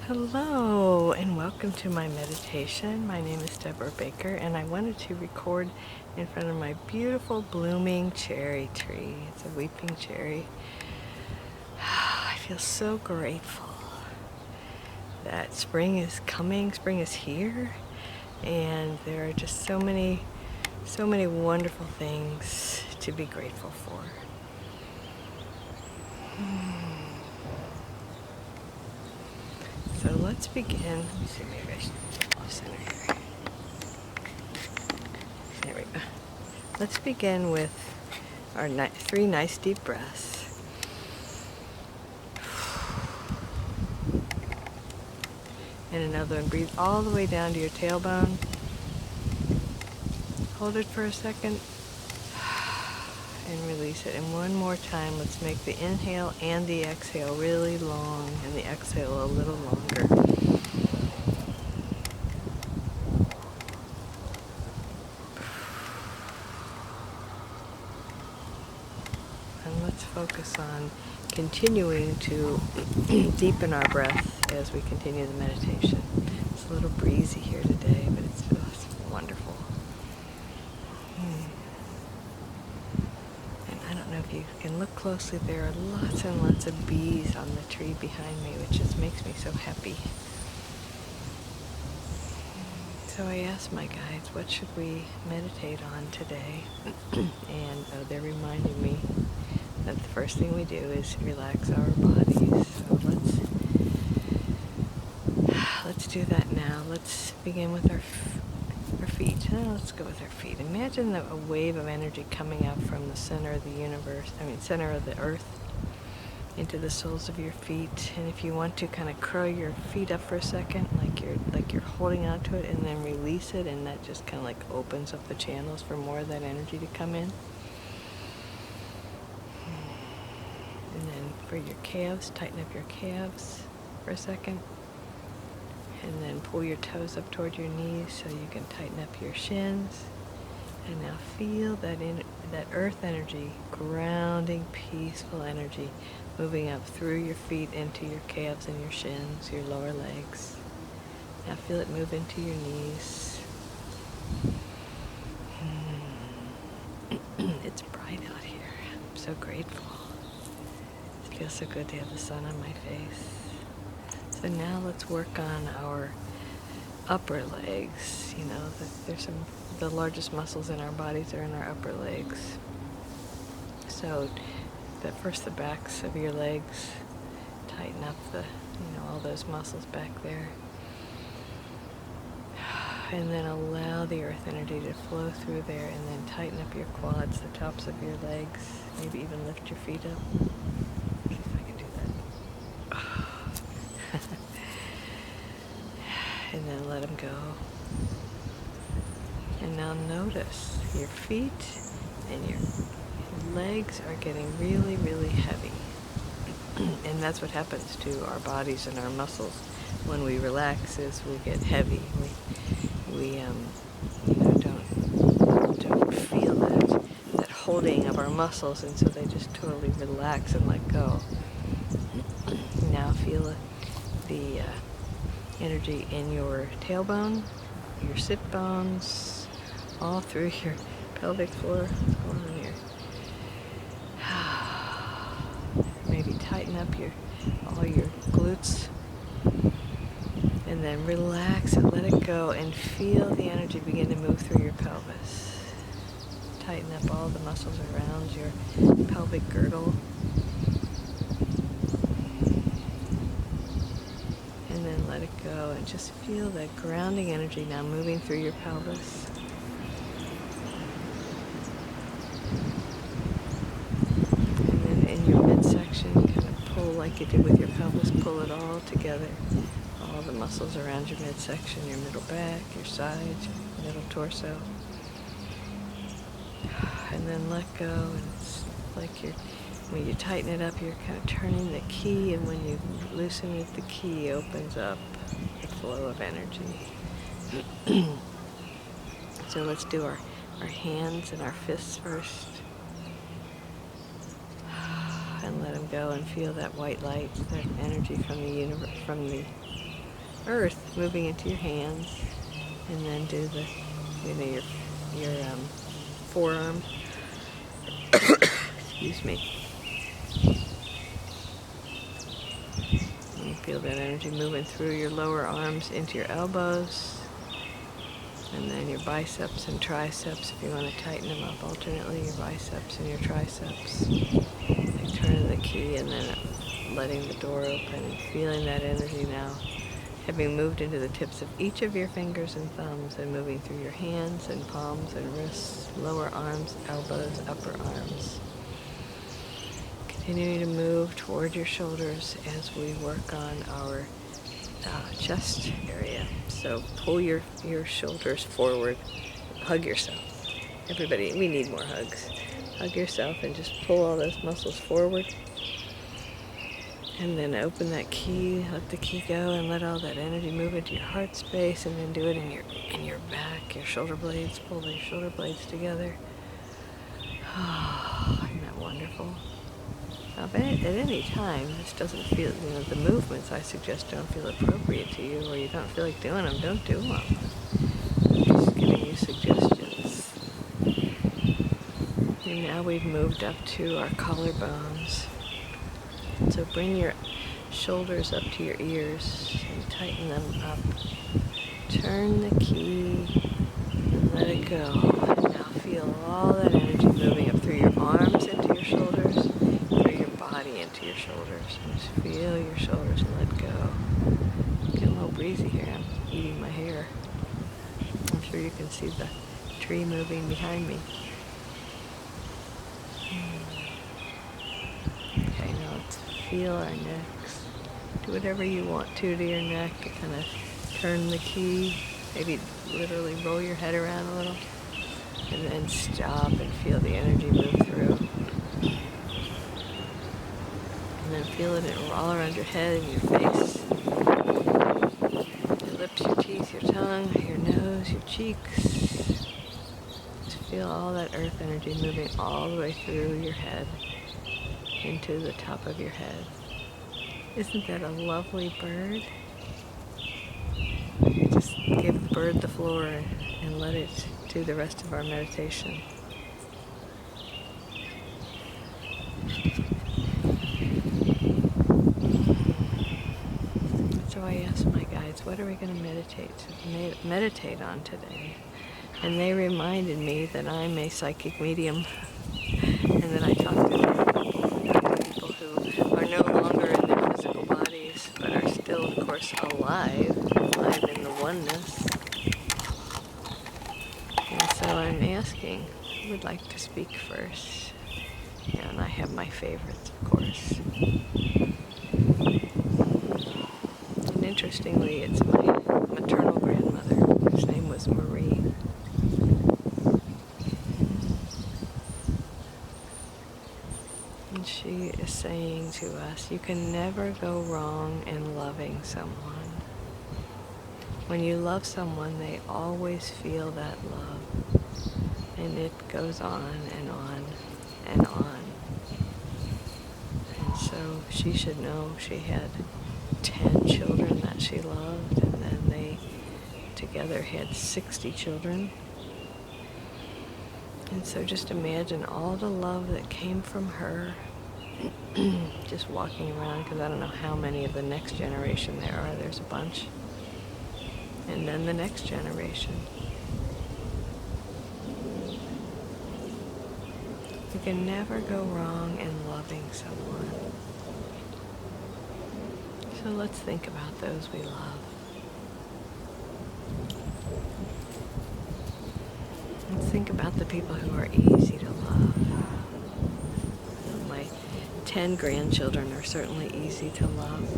Hello and welcome to my meditation. My name is Debra Baker and I wanted to record in front of my beautiful blooming cherry tree. It's a weeping cherry. I feel so grateful that spring is coming, spring is here, and there are just so many wonderful things to be grateful for. So let's begin. Let me see, maybe I should get off center here. There we go. Let's begin with our 3 nice deep breaths. And another one. Breathe all the way down to your tailbone. Hold it for a second. And release it. And one more time, let's make the inhale and the exhale really long and the exhale a little longer. And let's focus on continuing to deepen our breath as we continue the meditation. It's a little breezy here today, but it's wonderful. And I don't know if you can look closely, there are lots and lots of bees on the tree behind me, which just makes me so happy. So I asked my guides, what should we meditate on today? And they're reminding me that the first thing we do is relax our bodies. So let's do that now. Let's begin with our feet. Let's go with our feet. Imagine a wave of energy coming up from the center of the universe, center of the earth, into the soles of your feet. And if you want to, kind of curl your feet up for a second, like you're holding on to it, and then release it, and that just kind of like opens up the channels for more of that energy to come in. And then for your calves, tighten up your calves for a second. And then pull your toes up toward your knees so you can tighten up your shins. And now feel that earth energy, grounding, peaceful energy, moving up through your feet into your calves and your shins, your lower legs. Now feel it move into your knees. It's bright out here. I'm so grateful. It feels so good to have the sun on my face. So now let's work on our upper legs. You know, the largest muscles in our bodies are in our upper legs. So first the backs of your legs, tighten up all those muscles back there. And then allow the earth energy to flow through there, and then tighten up your quads, the tops of your legs, maybe even lift your feet up. See if I can do that. And then let them go. And now notice your feet and your legs are getting really, really heavy. And that's what happens to our bodies and our muscles when we relax, is we get heavy. We don't feel that holding of our muscles, and so they just totally relax and let go. Now feel the energy in your tailbone, your sit bones, all through your pelvic floor. What's going on here? Maybe tighten up all your glutes, and then relax it, let it go, and feel the energy begin to move through your pelvis. Tighten up all the muscles around your pelvic girdle. And then let it go, and just feel that grounding energy now moving through your pelvis. And then in your midsection, kind of pull like you did with your pelvis, pull it all together. All the muscles around your midsection, your middle back, your sides, your middle torso. And then let go, and it's like when you tighten it up, you're kind of turning the key, and when you loosen it, the key opens up the flow of energy. So let's do our hands and our fists first. And let them go, and feel that white light, that energy from the universe, from the earth moving into your hands, and then do the, your forearm. Excuse me. And feel that energy moving through your lower arms into your elbows, and then your biceps and triceps. If you want to tighten them up alternately, your biceps and your triceps. Like turning the key and then letting the door open and feeling that energy now, having moved into the tips of each of your fingers and thumbs and moving through your hands and palms and wrists, lower arms, elbows, upper arms. Continuing to move toward your shoulders as we work on our chest area. So pull your shoulders forward. Hug yourself. Everybody, we need more hugs. Hug yourself and just pull all those muscles forward. And then open that key, let the key go, and let all that energy move into your heart space, and then do it in your back, your shoulder blades. Pull your shoulder blades together. Isn't that wonderful? Now, if at any time this doesn't feel, the movements I suggest don't feel appropriate to you, or you don't feel like doing them, don't do them. I'm just giving you suggestions. And now we've moved up to our collarbones. So bring your shoulders up to your ears and tighten them up. Turn the key and let it go. And now feel all that energy moving up through your arms into your shoulders, through your body into your shoulders. And just feel your shoulders and let go. Getting a little breezy here. I'm eating my hair. I'm sure you can see the tree moving behind me. Okay, now let's feel our necks. Do whatever you want to your neck to kind of turn the key. Maybe literally roll your head around a little. And then stop and feel the energy move through. And then feel it all around your head and your face. Your lips, your teeth, your tongue, your nose, your cheeks. Just feel all that earth energy moving all the way through your head into the top of your head. Isn't that a lovely bird? Just give the bird the floor and let it do the rest of our meditation. So I asked my guides, what are we going to meditate on today? And they reminded me that I'm a psychic medium and that I talk to people who are no longer in their physical bodies but are still, of course, alive in the oneness. And so I'm asking, who would like to speak first? Yeah, and I have my favorites, of course. And interestingly, it's my maternal grandmother, whose name was Marie. And she is saying to us, you can never go wrong in loving someone. When you love someone, they always feel that love. And it goes on and on and on. And so she should know she had 10 children that she loved, and then they together had 60 children. And so just imagine all the love that came from her, just walking around, because I don't know how many of the next generation there are. There's a bunch. And then the next generation. You can never go wrong in loving someone. So let's think about those we love. Let's think about the people who are easy to love. My 10 grandchildren are certainly easy to love.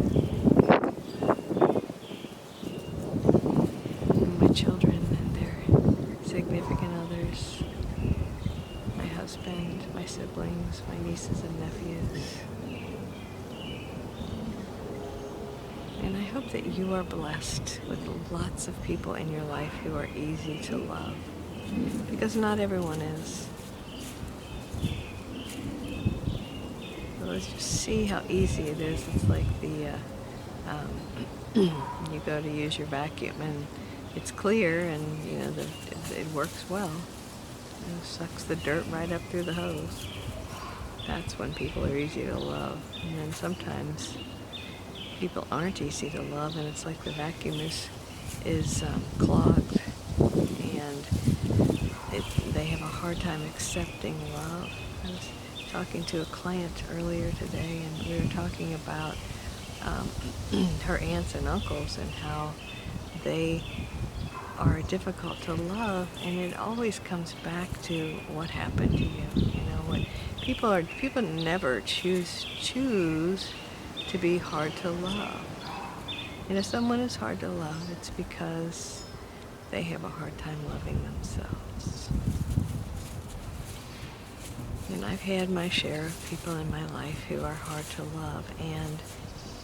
And my children and their significant others, my husband, my siblings, my nieces and nephews. And I hope that you are blessed with lots of people in your life who are easy to love. Because not everyone is. So let's just see how easy it is. It's like the You go to use your vacuum and it's clear, and it works well. It sucks the dirt right up through the hose. That's when people are easy to love. And then sometimes people aren't easy to love, and it's like the vacuum is clogged, and they have a hard time accepting love. I was talking to a client earlier today, and we were talking about her aunts and uncles and how they are difficult to love, and it always comes back to what happened to you. What people never choose to be hard to love. And if someone is hard to love, it's because they have a hard time loving themselves. And I've had my share of people in my life who are hard to love, and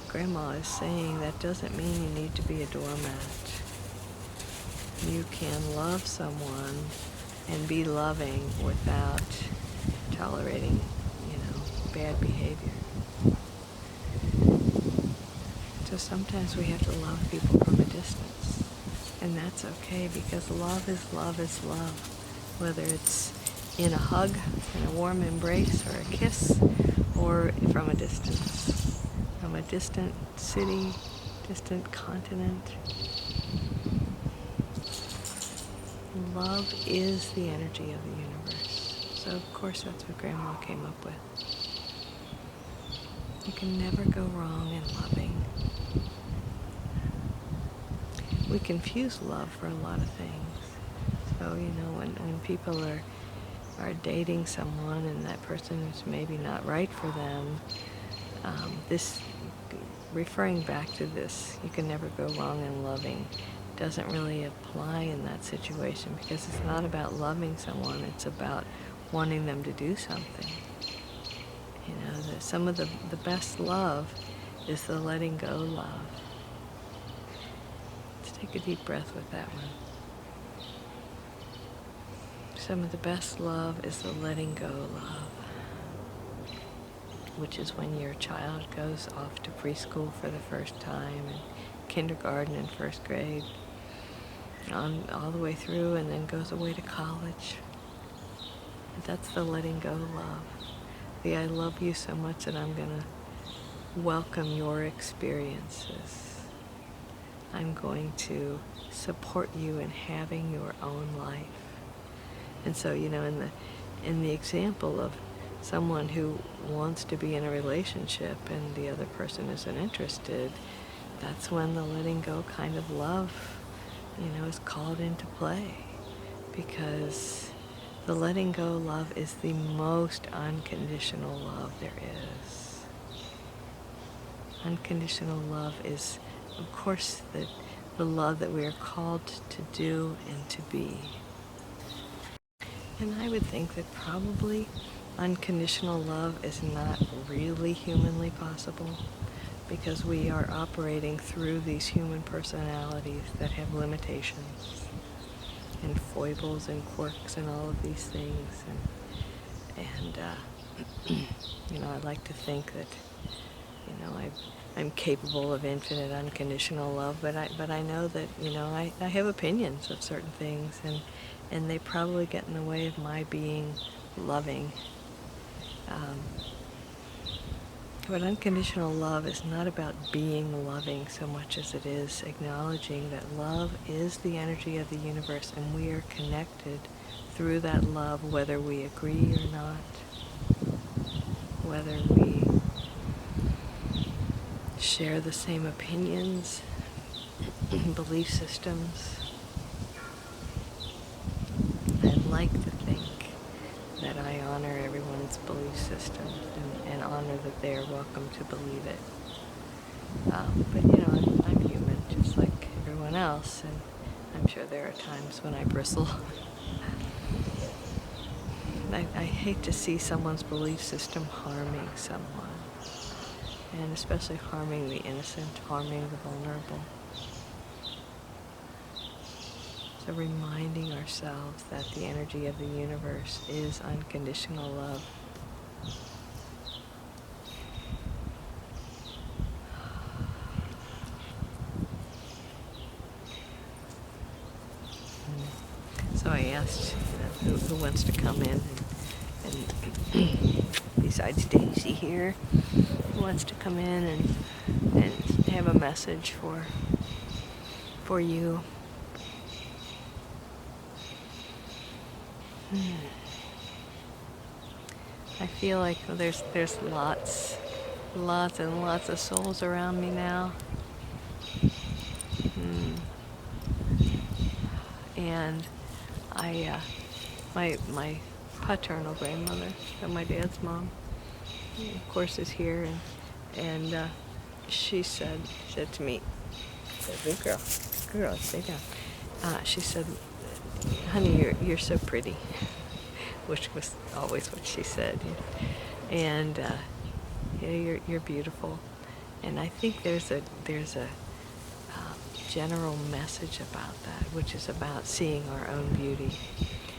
Grandma is saying that doesn't mean you need to be a doormat. You can love someone and be loving without tolerating, bad behavior. So sometimes we have to love people from a distance. And that's okay, because love is love is love. Whether it's in a hug, in a warm embrace, or a kiss, or from a distance. From a distant city, distant continent. Love is the energy of the universe. So of course that's what Grandma came up with. You can never go wrong in loving. We confuse love for a lot of things. So, when people are dating someone and that person is maybe not right for them, referring back to this, you can never go wrong in loving, doesn't really apply in that situation, because it's not about loving someone, it's about wanting them to do something. Some of the best love is the letting go love. Let's take a deep breath with that one. Some of the best love is the letting go love, which is when your child goes off to preschool for the first time, and kindergarten and first grade, all the way through, and then goes away to college. That's the letting go love. I love you so much that I'm going to welcome your experiences. I'm going to support you in having your own life. And so, in the example of someone who wants to be in a relationship and the other person isn't interested, that's when the letting go kind of love, is called into play. Because the letting go love is the most unconditional love there is. Unconditional love is, of course, the love that we are called to do and to be. And I would think that probably unconditional love is not really humanly possible, because we are operating through these human personalities that have limitations and foibles and quirks and all of these things. And I like to think that, I'm capable of infinite unconditional love, but I know that, I have opinions of certain things, and they probably get in the way of my being loving. But unconditional love is not about being loving so much as it is acknowledging that love is the energy of the universe, and we are connected through that love, whether we agree or not, whether we share the same opinions, belief systems. I like to think that I honor everyone's belief system and honor that they are welcome to believe it. But I'm human just like everyone else, and I'm sure there are times when I bristle. I hate to see someone's belief system harming someone, and especially harming the innocent, harming the vulnerable. So reminding ourselves that the energy of the universe is unconditional love. who wants to come in and besides Daisy here, who wants to come in and have a message for you. I feel like there's lots and lots of souls around me now. And my paternal grandmother, my dad's mom, of course, is here, and she said to me, "Good girl, stay down." She said, "Honey, you're so pretty," which was always what she said. And you're beautiful. And I think there's a general message about that, which is about seeing our own beauty.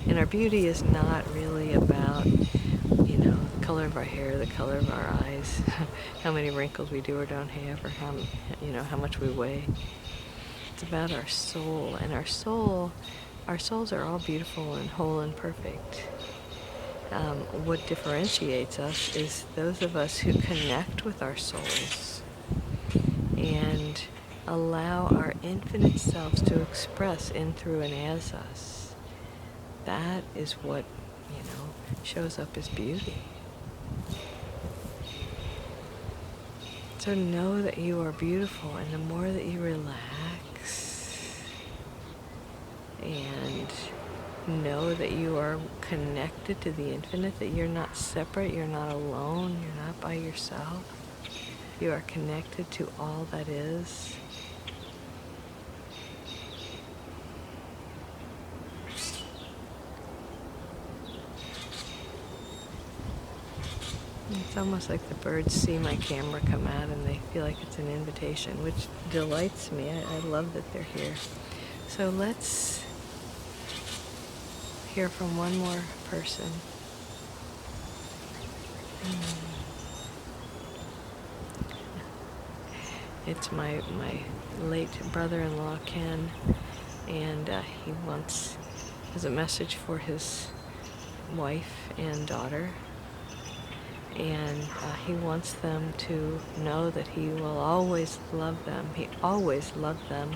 And our beauty is not really about, the color of our hair, the color of our eyes, how many wrinkles we do or don't have, or how much we weigh. It's about our soul, and our souls are all beautiful and whole and perfect. What differentiates us is those of us who connect with our souls and allow our infinite selves to express in, through, and as us. That is what, shows up as beauty. So know that you are beautiful, and the more that you relax and know that you are connected to the infinite, that you're not separate, you're not alone, you're not by yourself. You are connected to all that is. It's almost like the birds see my camera come out and they feel like it's an invitation, which delights me. I love that they're here. So let's hear from one more person. It's my late brother-in-law, Ken, and he has a message for his wife and daughter. And he wants them to know that he will always love them. He always loved them,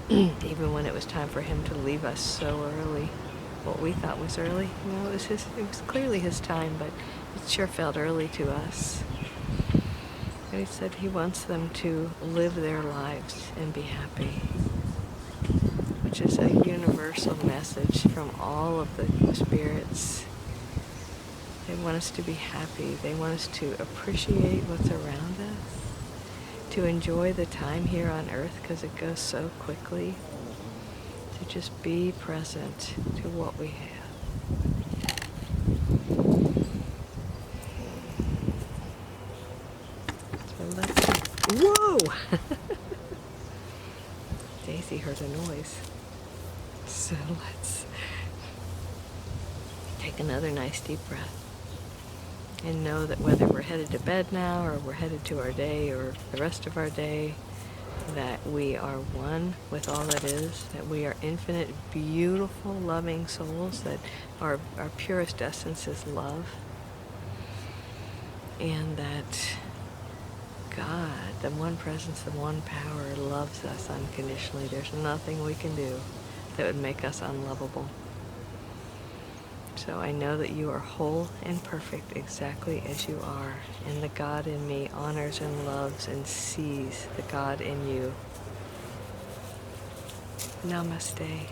even when it was time for him to leave us so early. What we thought was early, it was clearly his time, but it sure felt early to us. And he said he wants them to live their lives and be happy, which is a universal message from all of the spirits. They want us to be happy. They want us to appreciate what's around us, to enjoy the time here on earth because it goes so quickly, to just be present to what we have. So let's... Whoa! Daisy heard a noise. So let's take another nice deep breath. And know that whether we're headed to bed now or we're headed to our day or the rest of our day, that we are one with all that is, that we are infinite, beautiful, loving souls, that our purest essence is love, and that God, the one presence, the one power, loves us unconditionally. There's nothing we can do that would make us unlovable. So I know that you are whole and perfect exactly as you are, and the God in me honors and loves and sees the God in you. Namaste.